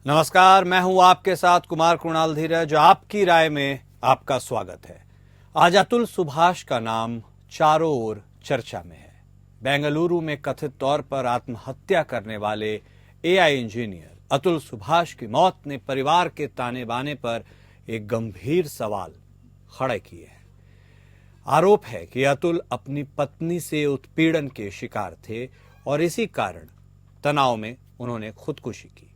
नमस्कार, मैं हूं आपके साथ कुमार कुणाल धीरज। आपकी राय में आपका स्वागत है। आज अतुल सुभाष का नाम चारों ओर चर्चा में है। बेंगलुरु में कथित तौर पर आत्महत्या करने वाले एआई इंजीनियर अतुल सुभाष की मौत ने परिवार के ताने बाने पर एक गंभीर सवाल खड़े किए हैं। आरोप है कि अतुल अपनी पत्नी से उत्पीड़न के शिकार थे और इसी कारण तनाव में उन्होंने खुदकुशी की।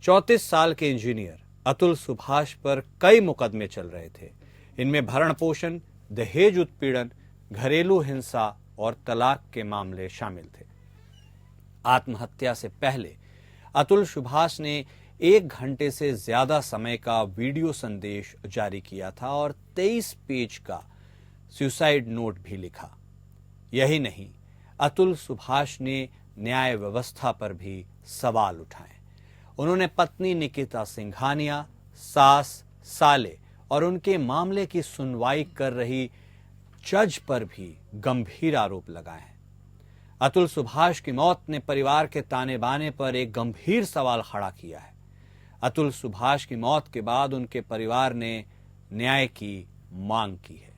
34 साल के इंजीनियर अतुल सुभाष पर कई मुकदमे चल रहे थे। इनमें भरण पोषण, दहेज उत्पीड़न, घरेलू हिंसा और तलाक के मामले शामिल थे। आत्महत्या से पहले अतुल सुभाष ने 1 घंटे से ज्यादा समय का वीडियो संदेश जारी किया था और 23 पेज का सुसाइड नोट भी लिखा। यही नहीं, अतुल सुभाष ने न्याय व्यवस्था पर भी सवाल उठाए। उन्होंने पत्नी निकिता सिंघानिया, सास, साले और उनके मामले की सुनवाई कर रही जज पर भी गंभीर आरोप लगाए हैं। अतुल सुभाष की मौत ने परिवार के ताने बाने पर एक गंभीर सवाल खड़ा किया है। अतुल सुभाष की मौत के बाद उनके परिवार ने न्याय की मांग की है।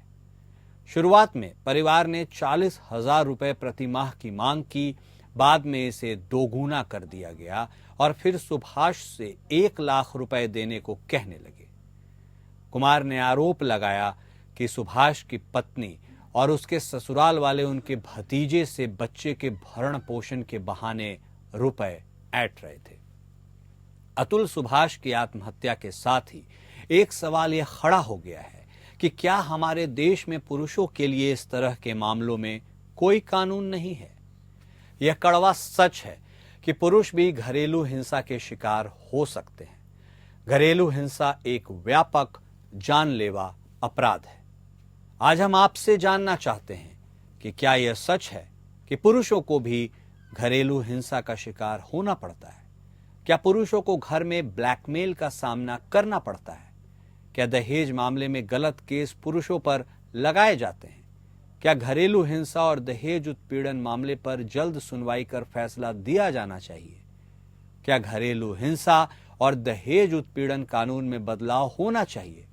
शुरुआत में परिवार ने 40,000 रुपए प्रति माह की मांग की, बाद में इसे दोगुना कर दिया गया और फिर सुभाष से 1 लाख रुपए देने को कहने लगे। कुमार ने आरोप लगाया कि सुभाष की पत्नी और उसके ससुराल वाले उनके भतीजे से बच्चे के भरण पोषण के बहाने रुपए ऐंठ रहे थे। अतुल सुभाष की आत्महत्या के साथ ही एक सवाल यह खड़ा हो गया है कि क्या हमारे देश में पुरुषों के लिए इस तरह के मामलों में कोई कानून नहीं है? यह कड़वा सच है कि पुरुष भी घरेलू हिंसा के शिकार हो सकते हैं। घरेलू हिंसा एक व्यापक, जानलेवा अपराध है। आज हम आपसे जानना चाहते हैं कि क्या यह सच है कि पुरुषों को भी घरेलू हिंसा का शिकार होना पड़ता है? क्या पुरुषों को घर में ब्लैकमेल का सामना करना पड़ता है? क्या दहेज मामले में गलत केस पुरुषों पर लगाए जाते हैं? क्या घरेलू हिंसा और दहेज उत्पीड़न मामले पर जल्द सुनवाई कर फैसला दिया जाना चाहिए? क्या घरेलू हिंसा और दहेज उत्पीड़न कानून में बदलाव होना चाहिए?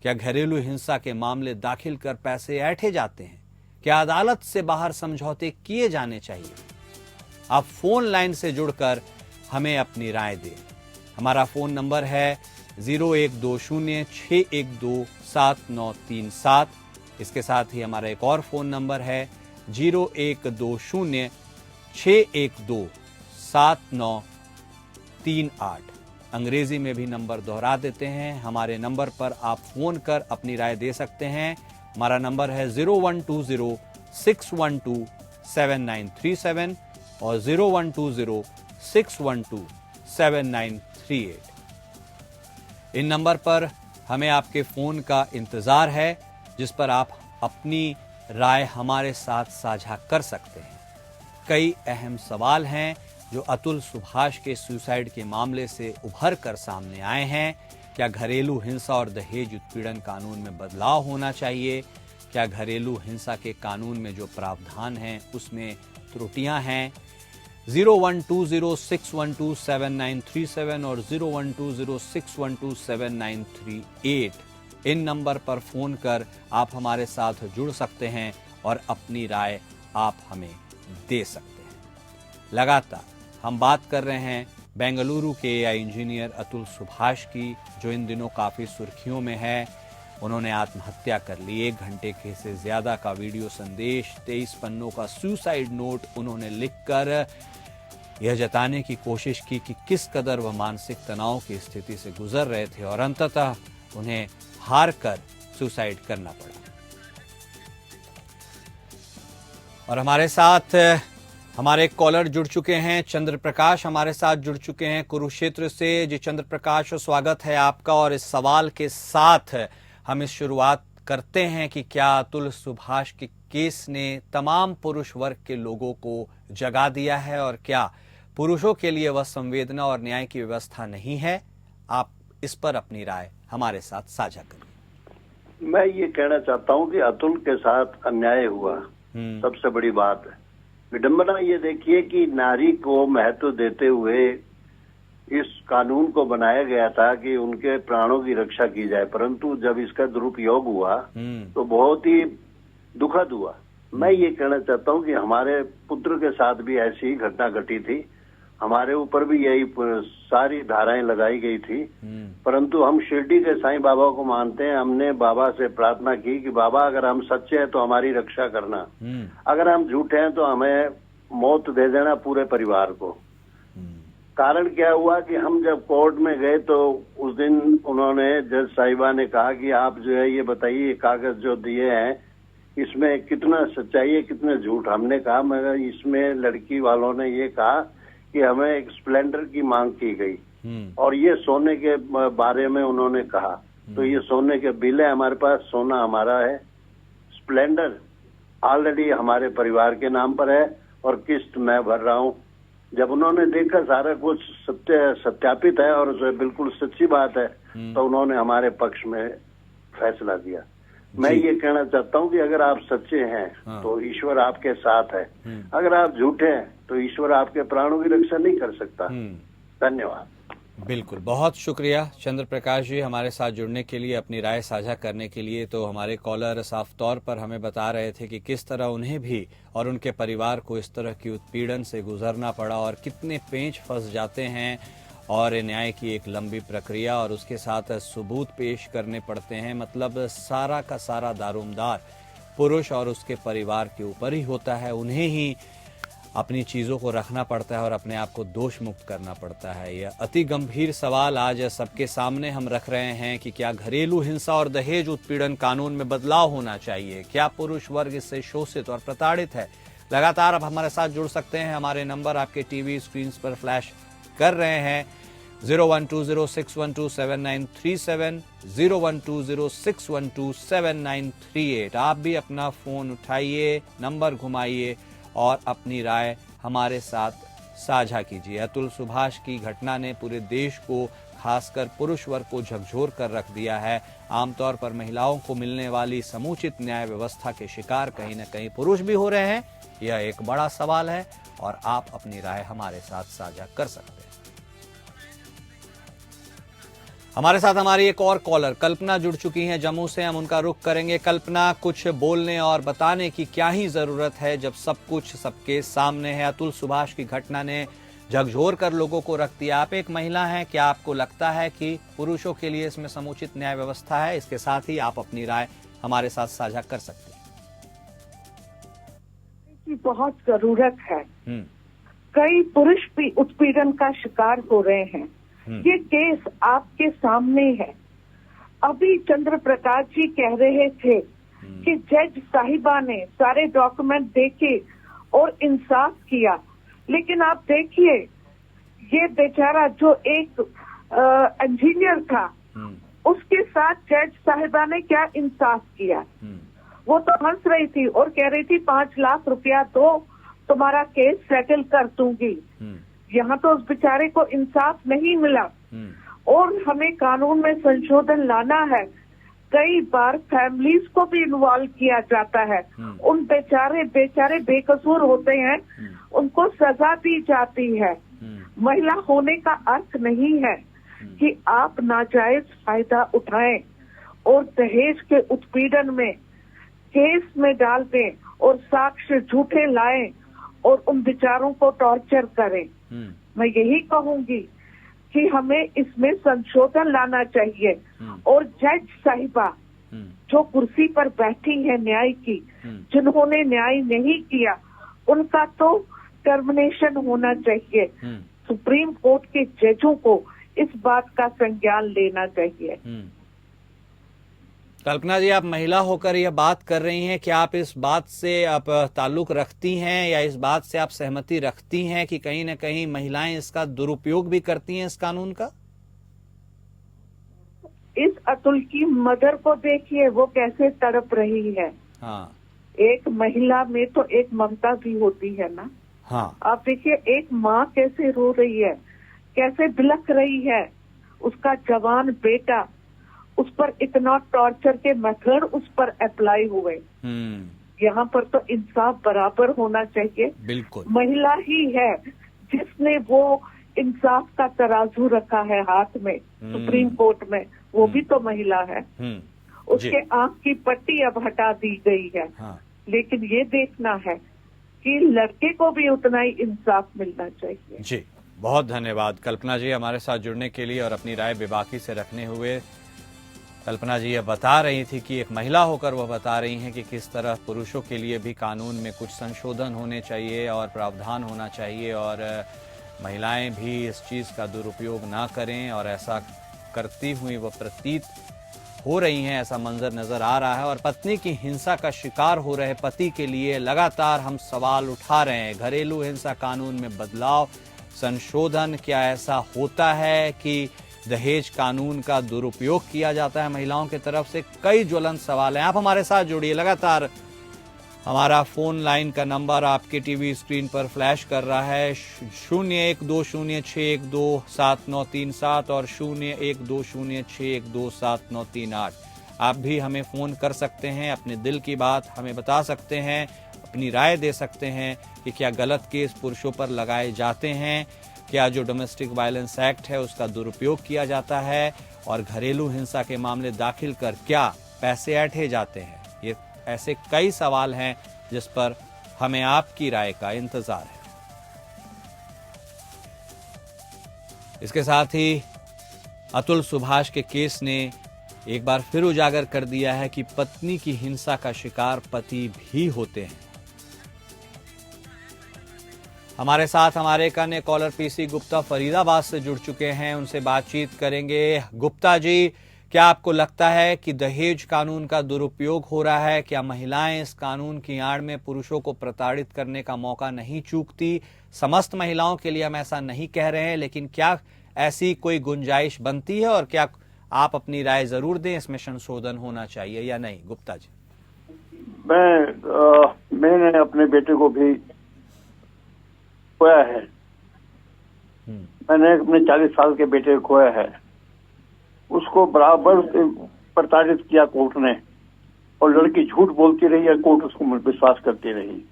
क्या घरेलू हिंसा के मामले दाखिल कर पैसे ऐंठे जाते हैं? क्या अदालत से बाहर समझौते किए जाने चाहिए? आप फोन लाइन से जुड़कर हमें अपनी राय दें। हमारा फोन नंबर है 0120612737। इसके साथ ही हमारा एक और फोन नंबर है 012061273938। अंग्रेजी में भी नंबर दोहरा देते हैं। हमारे नंबर पर आप फोन कर अपनी राय दे सकते हैं। हमारा नंबर है 012061273937 और 012061273938। इन नंबर पर हमें आपके फोन का इंतजार है, जिस पर आप अपनी राय हमारे साथ साझा कर सकते हैं। कई अहम सवाल हैं जो अतुल सुभाष के सुसाइड के मामले से उभर कर सामने आए हैं। क्या घरेलू हिंसा और दहेज उत्पीड़न कानून में बदलाव होना चाहिए? क्या घरेलू हिंसा के कानून में जो प्रावधान हैं उसमें त्रुटियां हैं? 012061273937 और 012061273938 इन नंबर पर फोन कर आप हमारे साथ जुड़ सकते हैं और अपनी राय आप हमें दे सकते हैं। लगातार हम बात कर रहे हैं बेंगलुरु के एआई इंजीनियर अतुल सुभाष की, जो इन दिनों काफी सुर्खियों में है। उन्होंने आत्महत्या कर ली। 1 घंटे के से ज्यादा का वीडियो संदेश, 23 पन्नों का सुसाइड नोट उन्होंने लिखकर यह जताने की कोशिश की कि किस कदर वह मानसिक तनाव की स्थिति से गुजर रहे थे और अंततः उन्हें हार कर सुसाइड करना पड़ा। और हमारे साथ हमारे कॉलर जुड़ चुके हैं। चंद्र प्रकाश हमारे साथ जुड़ चुके हैं कुरुक्षेत्र से। जी चंद्र प्रकाश, स्वागत है आपका। और इस सवाल के साथ हम इस शुरुआत करते हैं कि क्या अतुल सुभाष के केस ने तमाम पुरुष वर्ग के लोगों को जगा दिया है और क्या पुरुषों के लिए वह संवेदना और न्याय की व्यवस्था नहीं है? आप इस पर अपनी राय हमारे साथ साझा करिए। मैं ये कहना चाहता हूँ कि अतुल के साथ अन्याय हुआ, सबसे बड़ी बात है। विडंबना ये देखिए कि नारी को महत्व देते हुए इस कानून को बनाया गया था कि उनके प्राणों की रक्षा की जाए, परंतु जब इसका दुरुपयोग हुआ तो बहुत ही दुखद हुआ। मैं ये कहना चाहता हूँ कि हमारे पुत्र के साथ भी ऐसी ही घटना घटी थी, हमारे ऊपर भी यही सारी धाराएं लगाई गई थी, परंतु हम शिरडी के साईं बाबा को मानते हैं। हमने बाबा से प्रार्थना की कि बाबा अगर हम सच्चे हैं तो हमारी रक्षा करना, अगर हम झूठे हैं तो हमें मौत दे देना पूरे परिवार को। कारण क्या हुआ कि हम जब कोर्ट में गए तो उस दिन उन्होंने, जज साहिबा ने कहा कि आप जो है ये बताइए कागज जो दिए हैं इसमें कितना सच्चाई है कितना झूठ। हमने कहा मगर इसमें लड़की वालों ने ये कहा कि हमें एक स्प्लेंडर की मांग की गई और ये सोने के बारे में उन्होंने कहा, तो ये सोने के बिल है हमारे पास, सोना हमारा है, स्प्लेंडर ऑलरेडी हमारे परिवार के नाम पर है और किस्त मैं भर रहा हूँ। जब उन्होंने देखा सारा कुछ सत्यापित है और जो बिल्कुल सच्ची बात है तो उन्होंने हमारे पक्ष में फैसला दिया। मैं ये कहना चाहता हूँ कि अगर आप सच्चे हैं तो ईश्वर आपके साथ है, अगर आप झूठे हैं तो ईश्वर आपके प्राणों की रक्षा नहीं कर सकता। धन्यवाद। बिल्कुल, बहुत शुक्रिया चंद्र प्रकाश जी हमारे साथ जुड़ने के लिए, अपनी राय साझा करने के लिए। तो हमारे कॉलर साफ तौर पर हमें बता रहे थे कि किस तरह उन्हें भी और उनके परिवार को इस तरह की उत्पीड़न से गुजरना पड़ा और कितने पेंच फंस जाते हैं और न्याय की एक लंबी प्रक्रिया और उसके साथ सबूत पेश करने पड़ते हैं। मतलब सारा का सारा दारोमदार पुरुष और उसके परिवार के ऊपर ही होता है, उन्हें ही अपनी चीज़ों को रखना पड़ता है और अपने आप को दोष मुक्त करना पड़ता है। यह अति गंभीर सवाल आज सबके सामने हम रख रहे हैं कि क्या घरेलू हिंसा और दहेज उत्पीड़न कानून में बदलाव होना चाहिए, क्या पुरुष वर्ग इससे शोषित और प्रताड़ित है। लगातार आप हमारे साथ जुड़ सकते हैं, हमारे नंबर आपके टीवी स्क्रीन पर फ्लैश कर रहे हैं 012061273937, 012061273938। आप भी अपना फोन उठाइए, नंबर घुमाइए और अपनी राय हमारे साथ साझा कीजिए। अतुल सुभाष की घटना ने पूरे देश को, खासकर पुरुष वर्ग को झकझोर कर रख दिया है। आमतौर पर महिलाओं को मिलने वाली समुचित न्याय व्यवस्था के शिकार कहीं न कहीं पुरुष भी हो रहे हैं। यह एक बड़ा सवाल है और आप अपनी राय हमारे साथ साझा कर सकते हैं। हमारे साथ हमारी एक और कॉलर कल्पना जुड़ चुकी हैं जम्मू से, हम उनका रुख करेंगे। कल्पना, कुछ बोलने और बताने की क्या ही जरूरत है जब सब कुछ सबके सामने है। अतुल सुभाष की घटना ने झकझोर कर लोगों को रख दिया। आप एक महिला हैं, क्या आपको लगता है कि पुरुषों के लिए इसमें समुचित न्याय व्यवस्था है? इसके साथ ही आप अपनी राय हमारे साथ साझा कर सकते हैं। की बहुत जरूरत है। कई पुरुष भी उत्पीड़न का शिकार हो रहे हैं। ये केस आपके सामने है। अभी चंद्र प्रकाश जी कह रहे थे कि जज साहिबा ने सारे डॉक्यूमेंट देखे और इंसाफ किया, लेकिन आप देखिए ये बेचारा जो एक इंजीनियर था उसके साथ जज साहिबा ने क्या इंसाफ किया। वो तो हंस रही थी और कह रही थी 5 लाख रुपया दो, तुम्हारा केस सेटल कर दूंगी। यहाँ तो उस बेचारे को इंसाफ नहीं मिला। और हमें कानून में संशोधन लाना है। कई बार फैमिलीज को भी इन्वॉल्व किया जाता है। उन बेचारे बेकसूर होते हैं, उनको सजा दी जाती है। महिला होने का अर्थ नहीं है कि आप नाजायज फायदा उठाएं और दहेज के उत्पीड़न में केस में डाल दें और साक्ष्य झूठे लाएं और उन बेचारों को टॉर्चर करें। मैं यही कहूंगी कि हमें इसमें संशोधन लाना चाहिए और जज साहिबा जो कुर्सी पर बैठी है न्याय की, जिन्होंने न्याय नहीं किया उनका तो टर्मिनेशन होना चाहिए। सुप्रीम कोर्ट के जजों को इस बात का संज्ञान लेना चाहिए। कल्पना जी, आप महिला होकर यह बात कर रही हैं, क्या आप इस बात से आप ताल्लुक रखती हैं या इस बात से आप सहमति रखती हैं कि कहीं न कहीं महिलाएं इसका दुरुपयोग भी करती हैं इस कानून का? इस अतुल की मदर को देखिए, वो कैसे तड़प रही है। हाँ। एक महिला में तो एक ममता भी होती है ना। हाँ। आप देखिए एक माँ कैसे रो रही है, कैसे बिलख रही है। उसका जवान बेटा, उस पर इतना टॉर्चर के मेथड उस पर अप्लाई हुए। यहाँ पर तो इंसाफ बराबर होना चाहिए। बिल्कुल। महिला ही है जिसने वो इंसाफ का तराजू रखा है हाथ में सुप्रीम कोर्ट में, वो भी तो महिला है। उसके आंख की पट्टी अब हटा दी गई है। हाँ। लेकिन ये देखना है कि लड़के को भी उतना ही इंसाफ मिलना चाहिए। जी, बहुत धन्यवाद कल्पना जी हमारे साथ जुड़ने के लिए और अपनी राय बेबाकी से रखने हुए। कल्पना जी ये बता रही थी कि एक महिला होकर वह बता रही हैं कि किस तरह पुरुषों के लिए भी कानून में कुछ संशोधन होने चाहिए और प्रावधान होना चाहिए और महिलाएं भी इस चीज़ का दुरुपयोग ना करें, और ऐसा करती हुई वह प्रतीत हो रही हैं, ऐसा मंजर नजर आ रहा है। और पत्नी की हिंसा का शिकार हो रहे पति के लिए लगातार हम सवाल उठा रहे हैं। घरेलू हिंसा कानून में बदलाव, संशोधन, क्या ऐसा होता है कि दहेज कानून का दुरुपयोग किया जाता है महिलाओं की तरफ से? कई ज्वलंत सवाल हैं। आप हमारे साथ जुड़िए लगातार। हमारा फोन लाइन का नंबर आपके टीवी स्क्रीन पर फ्लैश कर रहा है 0120612737 और 0120612738। आप भी हमें फोन कर सकते हैं, अपने दिल की बात हमें बता सकते हैं, अपनी राय दे सकते हैं कि क्या गलत केस पुरुषों पर लगाए जाते हैं, क्या जो डोमेस्टिक वायलेंस एक्ट है उसका दुरुपयोग किया जाता है, और घरेलू हिंसा के मामले दाखिल कर क्या पैसे ऐंठे जाते हैं। ये ऐसे कई सवाल हैं जिस पर हमें आपकी राय का इंतजार है। इसके साथ ही अतुल सुभाष के केस ने एक बार फिर उजागर कर दिया है कि पत्नी की हिंसा का शिकार पति भी होते हैं। हमारे साथ हमारे एक अन्य कॉलर पीसी गुप्ता फरीदाबाद से जुड़ चुके हैं, उनसे बातचीत करेंगे। गुप्ता जी, क्या आपको लगता है कि दहेज कानून का दुरुपयोग हो रहा है? क्या महिलाएं इस कानून की आड़ में पुरुषों को प्रताड़ित करने का मौका नहीं चूकती? समस्त महिलाओं के लिए हम ऐसा नहीं कह रहे हैं, लेकिन क्या ऐसी कोई गुंजाइश बनती है, और क्या आप अपनी राय जरूर दें, इसमें संशोधन होना चाहिए या नहीं? गुप्ता जी। मैंने अपने बेटे को भी खोया है। मैंने अपने 40 साल के बेटे को खोया है। उसको बराबर प्रताड़ित किया कोर्ट ने, और लड़की झूठ बोलती रही है, कोर्ट उसको विश्वास करती रही।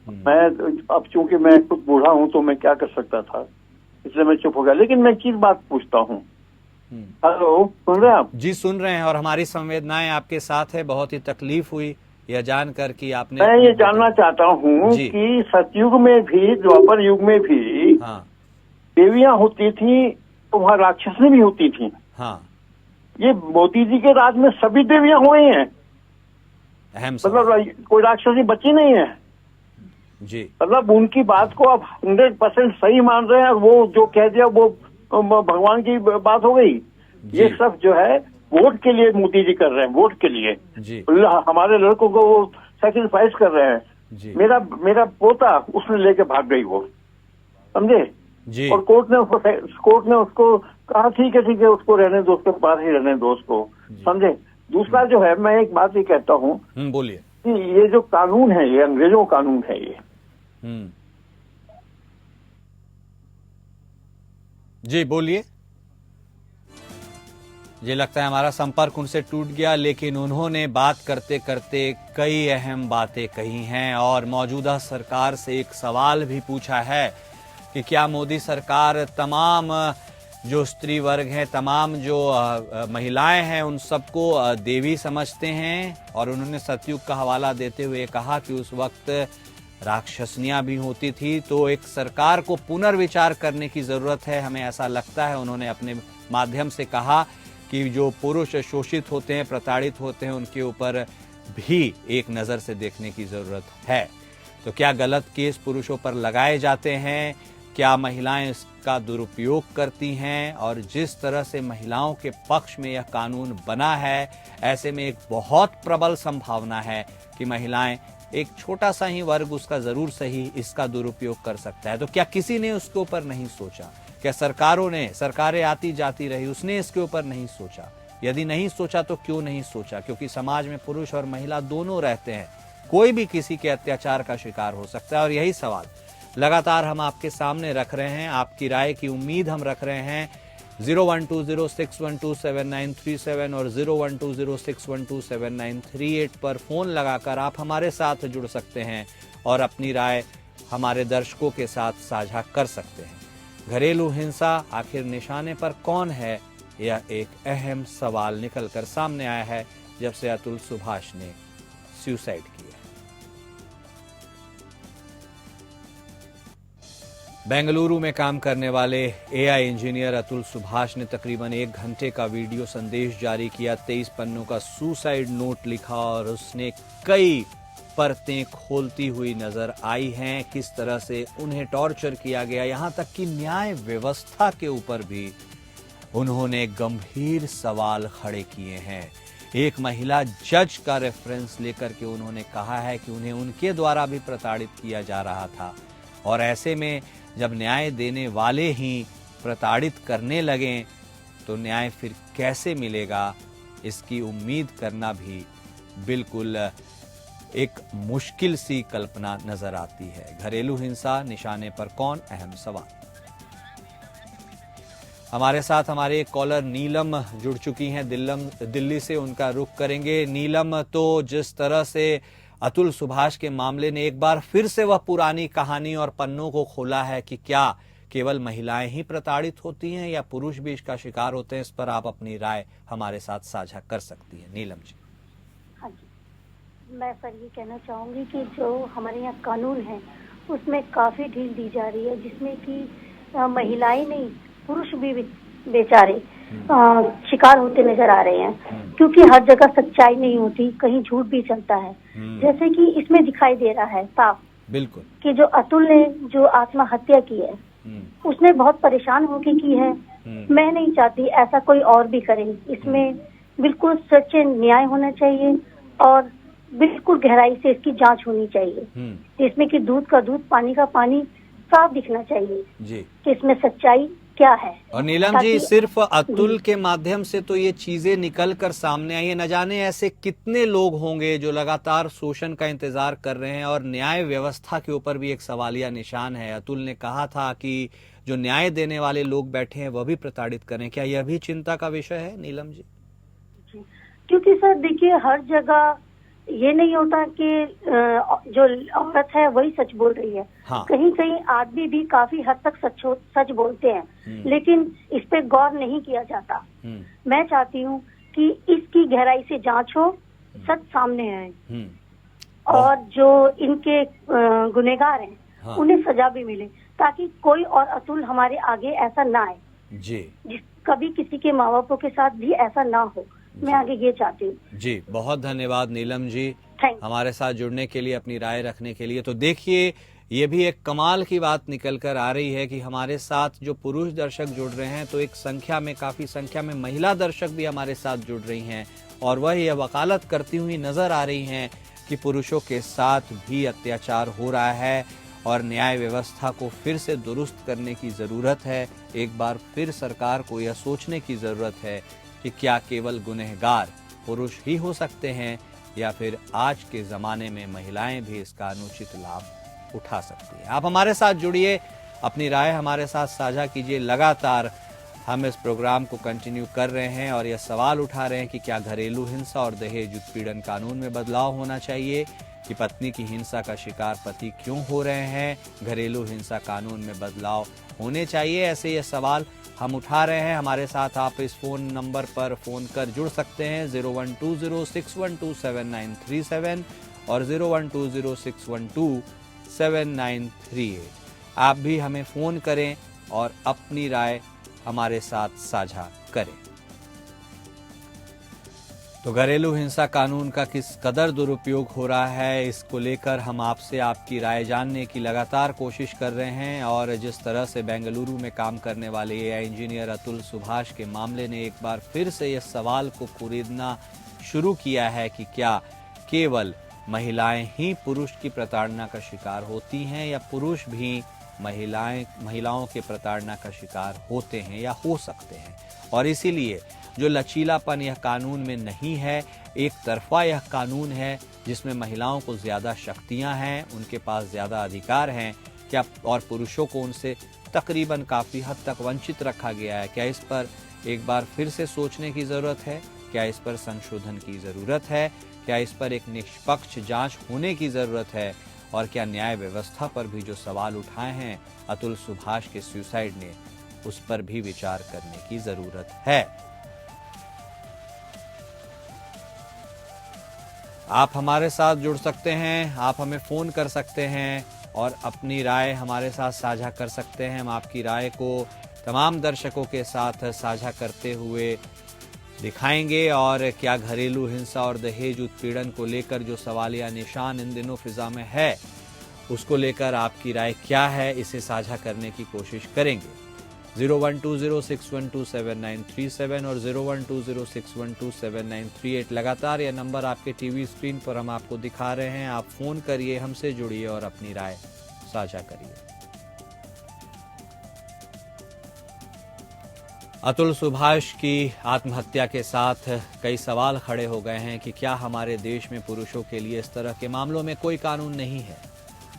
मैं अब चूंकि मैं खुद बूढ़ा हूं तो मैं क्या कर सकता था, इसलिए मैं चुप हो गया। लेकिन मैं किस बात पूछता हूं। हेलो, सुन रहे हैं आप? जी सुन रहे हैं, और हमारी संवेदनाएं आपके साथ है। बहुत ही तकलीफ हुई यह जानकर कि आपने। मैं ये जानना चाहता हूँ कि सतयुग में भी, द्वापर युग में भी देवियां होती थी, तो वहाँ राक्षसी भी होती थी। हाँ, ये मोदी जी के राज में सभी देवियां हुई हैं। अहम मतलब कोई राक्षसी बची नहीं है जी। मतलब उनकी बात को आप 100% सही मान रहे हैं, वो जो कह दिया वो भगवान की बात हो गई। ये सब जो है वोट के लिए मोदी जी कर रहे हैं, वोट के लिए जी। हमारे लड़कों को वो सैक्रिफाइस कर रहे हैं जी। मेरा पोता उसने लेके भाग गई, वो समझे जी। और कोर्ट ने उसको कहा ठीक है उसको रहने दो, उसके पास ही रहने दो उसको, समझे। दूसरा जो है, मैं एक बात ये कहता हूँ, बोलिए, कि ये जो कानून है, ये अंग्रेजों का कानून है ये। जी बोलिए। ये लगता है हमारा संपर्क उनसे टूट गया, लेकिन उन्होंने बात करते करते कई अहम बातें कही हैं और मौजूदा सरकार से एक सवाल भी पूछा है कि क्या मोदी सरकार तमाम जो स्त्री वर्ग हैं, तमाम जो महिलाएं हैं, उन सबको देवी समझते हैं। और उन्होंने सतयुग का हवाला देते हुए कहा कि उस वक्त राक्षसनियां भी होती थी, तो एक सरकार को पुनर्विचार करने की जरूरत है, हमें ऐसा लगता है। उन्होंने अपने माध्यम से कहा कि जो पुरुष शोषित होते हैं, प्रताड़ित होते हैं, उनके ऊपर भी एक नज़र से देखने की ज़रूरत है। तो क्या गलत केस पुरुषों पर लगाए जाते हैं? क्या महिलाएं इसका दुरुपयोग करती हैं? और जिस तरह से महिलाओं के पक्ष में यह कानून बना है, ऐसे में एक बहुत प्रबल संभावना है कि महिलाएं, एक छोटा सा ही वर्ग उसका ज़रूर सही, इसका दुरुपयोग कर सकता है। तो क्या किसी ने उसके ऊपर नहीं सोचा? क्या सरकारें आती जाती रही, उसने इसके ऊपर नहीं सोचा? यदि नहीं सोचा तो क्यों नहीं सोचा? क्योंकि समाज में पुरुष और महिला दोनों रहते हैं, कोई भी किसी के अत्याचार का शिकार हो सकता है। और यही सवाल लगातार हम आपके सामने रख रहे हैं, आपकी राय की उम्मीद हम रख रहे हैं। 012061273937 और 012061273938 पर फोन लगाकर आप हमारे साथ जुड़ सकते हैं और अपनी राय हमारे दर्शकों के साथ साझा कर सकते हैं। घरेलू हिंसा आखिर निशाने पर कौन है, यह एक अहम सवाल निकलकर सामने आया है जब से अतुल सुभाष ने सुसाइड किया। बेंगलुरु में काम करने वाले एआई इंजीनियर अतुल सुभाष ने तकरीबन 1 घंटे का वीडियो संदेश जारी किया, 23 पन्नों का सुसाइड नोट लिखा और उसने कई परतें खोलती हुई नजर आई हैं। किस तरह से उन्हें टॉर्चर किया गया, यहां तक कि न्याय व्यवस्था के ऊपर भी उन्होंने गंभीर सवाल खड़े किए हैं। एक महिला जज का रेफरेंस लेकर के उन्होंने कहा है कि उन्हें उनके द्वारा भी प्रताड़ित किया जा रहा था, और ऐसे में जब न्याय देने वाले ही प्रताड़ित करने लगें तो न्याय फिर कैसे मिलेगा, इसकी उम्मीद करना भी बिल्कुल एक मुश्किल सी कल्पना नजर आती है। घरेलू हिंसा निशाने पर कौन, अहम सवाल। हमारे साथ हमारे एक कॉलर नीलम जुड़ चुकी हैं दिल्ली से, उनका रुख करेंगे। नीलम, तो जिस तरह से अतुल सुभाष के मामले ने एक बार फिर से वह पुरानी कहानी और पन्नों को खोला है कि क्या केवल महिलाएं ही प्रताड़ित होती हैं या पुरुष भी इसका शिकार होते हैं, इस पर आप अपनी राय हमारे साथ साझा कर सकती हैं। नीलम जी। हाँ जी, मैं सर ये कहना चाहूंगी कि जो हमारे यहाँ कानून है उसमें काफी ढील दी जा रही है, जिसमें कि महिलाएं नहीं पुरुष भी बेचारे शिकार होते नजर आ रहे हैं, क्योंकि हर जगह सच्चाई नहीं होती, कहीं झूठ भी चलता है। जैसे कि इसमें दिखाई दे रहा है साफ बिल्कुल कि जो अतुल ने जो आत्महत्या की है उसने बहुत परेशान होकर की है। मैं नहीं चाहती ऐसा कोई और भी करे। इसमें बिल्कुल सच न्याय होना चाहिए और बिल्कुल गहराई से इसकी जांच होनी चाहिए। इसमें कि दूध का दूध पानी का पानी साफ दिखना चाहिए जी, कि इसमें सच्चाई क्या है। और नीलम जी, सिर्फ अतुल के माध्यम से तो ये चीजें निकल कर सामने आई है, न जाने ऐसे कितने लोग होंगे जो लगातार शोषण का इंतजार कर रहे हैं, और न्याय व्यवस्था के ऊपर भी एक सवालिया निशान है। अतुल ने कहा था कि जो न्याय देने वाले लोग बैठे हैं वह भी प्रताड़ित करें, क्या यह भी चिंता का विषय है नीलम जी? क्योंकि सर देखिए, हर जगह ये नहीं होता कि जो औरत है वही सच बोल रही है। हाँ। कहीं कहीं आदमी भी काफी हद तक सच बोलते हैं, लेकिन इस पे गौर नहीं किया जाता। मैं चाहती हूँ कि इसकी गहराई से जांच हो, सच सामने आए, और जो इनके गुनहगार हैं हाँ। उन्हें सजा भी मिले, ताकि कोई और अतुल हमारे आगे ऐसा ना आए जी, कभी किसी के माँ बापों के साथ भी ऐसा ना हो। मैं आगे ये चाहती हूँ जी। बहुत धन्यवाद नीलम जी हमारे साथ जुड़ने के लिए, अपनी राय रखने के लिए। तो देखिए, ये भी एक कमाल की बात निकल कर आ रही है कि हमारे साथ जो पुरुष दर्शक जुड़ रहे हैं, तो एक संख्या में, काफी संख्या में महिला दर्शक भी हमारे साथ जुड़ रही हैं, और वह यह वकालत करती हुई नजर आ रही हैं कि पुरुषों के साथ भी अत्याचार हो रहा है, और न्याय व्यवस्था को फिर से दुरुस्त करने की जरूरत है। एक बार फिर सरकार को यह सोचने की जरूरत है कि क्या केवल गुनहगार पुरुष ही हो सकते हैं, या फिर आज के जमाने में महिलाएं भी इसका अनुचित लाभ उठा सकती हैं। आप हमारे साथ जुड़िए, अपनी राय हमारे साथ साझा कीजिए। लगातार हम इस प्रोग्राम को कंटिन्यू कर रहे हैं और यह सवाल उठा रहे हैं कि क्या घरेलू हिंसा और दहेज उत्पीड़न कानून में बदलाव होना चाहिए, कि पत्नी की हिंसा का शिकार पति क्यों हो रहे हैं, घरेलू हिंसा कानून में बदलाव होने चाहिए। ऐसे ये सवाल हम उठा रहे हैं। हमारे साथ आप इस फोन नंबर पर फोन कर जुड़ सकते हैं 0120612793 और 012061279338। आप भी हमें फोन करें और अपनी राय हमारे साथ साझा करें। तो घरेलू हिंसा कानून का किस कदर दुरुपयोग हो रहा है, इसको लेकर हम आपसे आपकी राय जानने की लगातार कोशिश कर रहे हैं। और जिस तरह से बेंगलुरु में काम करने वाले एआई इंजीनियर अतुल सुभाष के मामले ने एक बार फिर से इस सवाल को कुरेदना शुरू किया है कि क्या केवल महिलाएं ही पुरुष की प्रताड़ना का शिकार होती हैं, या पुरुष भी महिलाओं के प्रताड़ना का शिकार होते हैं या हो सकते हैं। और इसीलिए जो लचीलापन यह कानून में नहीं है, एक तरफा यह कानून है जिसमें महिलाओं को ज्यादा शक्तियां हैं, उनके पास ज्यादा अधिकार हैं, क्या और पुरुषों को उनसे तकरीबन काफी हद तक वंचित रखा गया है। क्या इस पर एक बार फिर से सोचने की जरूरत है? क्या इस पर संशोधन की जरूरत है? क्या इस पर एक निष्पक्ष जांच होने की जरूरत है? और क्या न्याय व्यवस्था पर भी जो सवाल उठाए हैं अतुल सुभाष के सुसाइड ने, उस पर भी विचार करने की जरूरत है। आप हमारे साथ जुड़ सकते हैं, आप हमें फोन कर सकते हैं और अपनी राय हमारे साथ साझा कर सकते हैं। हम आपकी राय को तमाम दर्शकों के साथ साझा करते हुए दिखाएंगे और क्या घरेलू हिंसा और दहेज उत्पीड़न को लेकर जो सवालिया निशान इन दिनों फिजा में है, उसको लेकर आपकी राय क्या है, इसे साझा करने की कोशिश करेंगे। 012061273937 और 012061273938 लगातार यह नंबर आपके टीवी स्क्रीन पर हम आपको दिखा रहे हैं। आप फोन करिए, हमसे जुड़िए और अपनी राय साझा करिए। अतुल सुभाष की आत्महत्या के साथ कई सवाल खड़े हो गए हैं कि क्या हमारे देश में पुरुषों के लिए इस तरह के मामलों में कोई कानून नहीं है।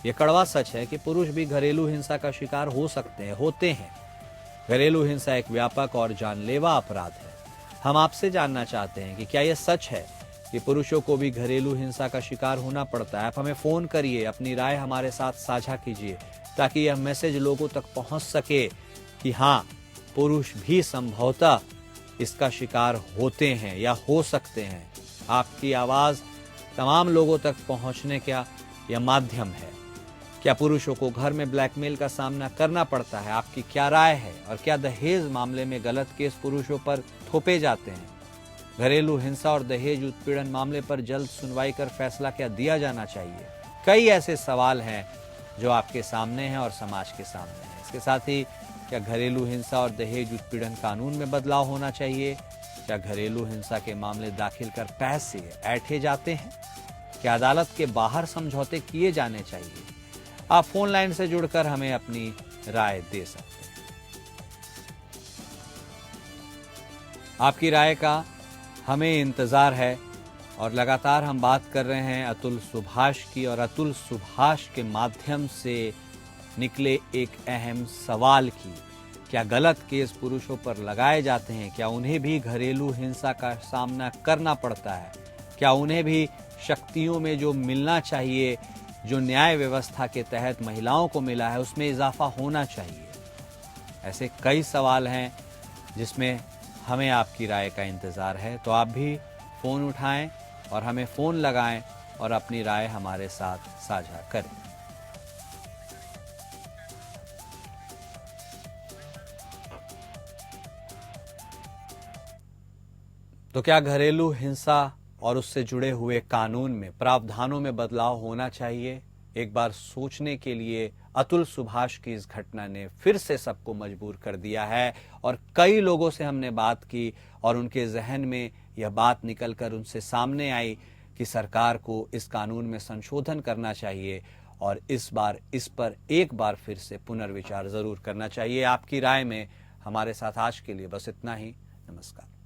यह कड़वा सच है कि पुरुष भी घरेलू हिंसा का शिकार हो सकते हैं, होते हैं। घरेलू हिंसा एक व्यापक और जानलेवा अपराध है। हम आपसे जानना चाहते हैं कि क्या यह सच है कि पुरुषों को भी घरेलू हिंसा का शिकार होना पड़ता है। आप हमें फोन करिए, अपनी राय हमारे साथ साझा कीजिए ताकि यह मैसेज लोगों तक पहुंच सके कि हाँ, पुरुष भी संभवतः इसका शिकार होते हैं या हो सकते हैं। आपकी आवाज तमाम लोगों तक पहुंचने का यह माध्यम है। क्या पुरुषों को घर में ब्लैकमेल का सामना करना पड़ता है? आपकी क्या राय है? और क्या दहेज मामले में गलत केस पुरुषों पर थोपे जाते हैं? घरेलू हिंसा और दहेज उत्पीड़न मामले पर जल्द सुनवाई कर फैसला क्या दिया जाना चाहिए? कई ऐसे सवाल हैं जो आपके सामने हैं और समाज के सामने हैं। इसके साथ ही क्या घरेलू हिंसा और दहेज उत्पीड़न कानून में बदलाव होना चाहिए? क्या घरेलू हिंसा के मामले दाखिल कर पैसे ऐंठे जाते हैं? क्या अदालत के बाहर समझौते किए जाने चाहिए? आप फोन लाइन से जुड़कर हमें अपनी राय दे सकते हैं। आपकी राय का हमें इंतजार है और लगातार हम बात कर रहे हैं अतुल सुभाष की और अतुल सुभाष के माध्यम से निकले एक अहम सवाल की। क्या गलत केस पुरुषों पर लगाए जाते हैं? क्या उन्हें भी घरेलू हिंसा का सामना करना पड़ता है? क्या उन्हें भी शक्तियों में जो मिलना चाहिए, जो न्याय व्यवस्था के तहत महिलाओं को मिला है, उसमें इजाफा होना चाहिए? ऐसे कई सवाल हैं जिसमें हमें आपकी राय का इंतजार है। तो आप भी फोन उठाएं और हमें फोन लगाएं और अपनी राय हमारे साथ साझा करें। तो क्या घरेलू हिंसा और उससे जुड़े हुए कानून में, प्रावधानों में बदलाव होना चाहिए? एक बार सोचने के लिए अतुल सुभाष की इस घटना ने फिर से सबको मजबूर कर दिया है और कई लोगों से हमने बात की और उनके जहन में यह बात निकलकर उनसे सामने आई कि सरकार को इस कानून में संशोधन करना चाहिए और इस बार इस पर एक बार फिर से पुनर्विचार जरूर करना चाहिए। आपकी राय में हमारे साथ आज के लिए बस इतना ही। नमस्कार।